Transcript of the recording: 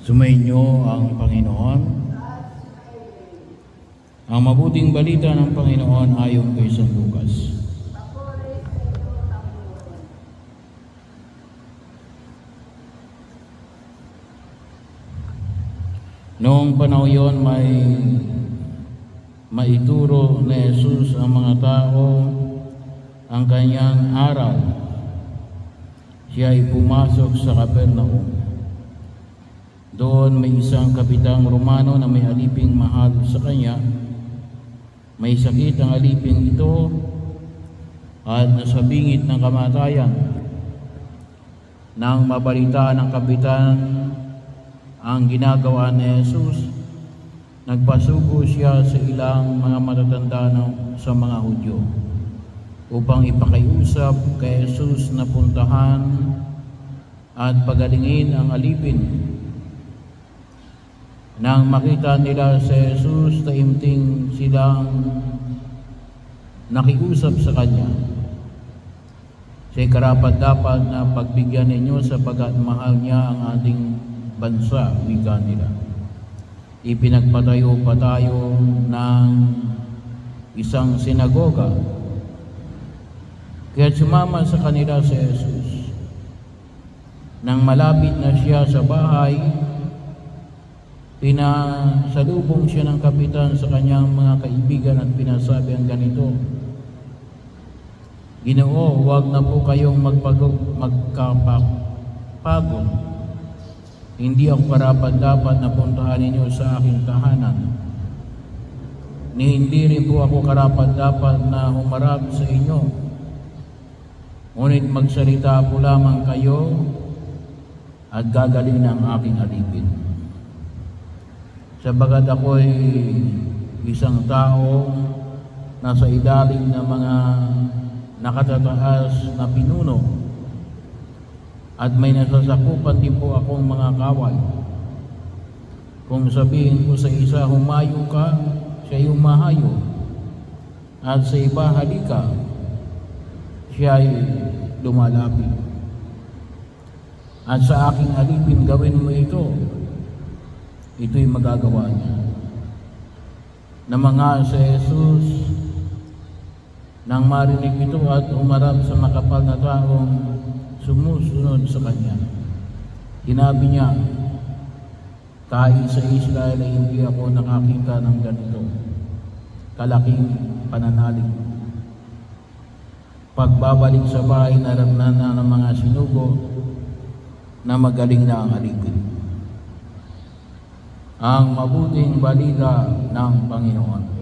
Sumainyo ang Panginoon. Ang mabuting balita ng Panginoon ayon kay San Lucas. Noong panahon yon may maituro ni Jesus ang mga tao ang kanyang aral. Siya ay pumasok sa Capernaum. Doon may isang kapitang Romano na may aliping mahal sa kanya. May sakit ang aliping ito at nasa bingit ng kamatayan. Nang mabalitaan ng kapitan ang ginagawa ni Jesus, nagpasugo siya sa ilang mga matatanda sa mga Hudyo upang ipakiusap kay Jesus na puntahan at pagalingin ang alipin. Nang makita nila si Jesus, taimting silang nakiusap sa kanya. Siya'y karapat-dapat na pagbigyan ninyo sapagkat mahal niya ang ating bansa, wika nila. Ipinagpatayo pa tayo ng isang sinagoga. Kaya sumama sa kanila si Jesus. Nang malapit na siya sa bahay, pinasalubong siya ng kapitan sa kanyang mga kaibigan at pinasabi ang ganito: Ginoo, huwag na po kayong magkapagod. Hindi ako karapat-dapat na puntahan ninyo sa aking tahanan. Hindi rin po ako karapat-dapat na humarap sa inyo. Ngunit magsalita po lamang kayo at gagaling na ang aking alipin. Sabagat ako'y isang tao nasa ilalim ng mga nakatataas na pinuno at may nasasakupan din po akong mga kawal. Kung sabihin ko sa isa, humayo ka, siya humahayo, at sa iba, halika, siya ay lumalapit. At sa aking alipin, gawin mo ito, ito'y magagawa niya. Namanga si Jesus nang marinig ito at umarap sa makapal na taong sumusunod sa kanya. Sinabi niya, kahit sa Israel ay hindi ako nakakita ng ganito kalaking pananalig. Pagbabalik sa bahay, naramdaman ng mga sinugo na magaling na ang alipin. Ang mabuting balita ng Panginoon.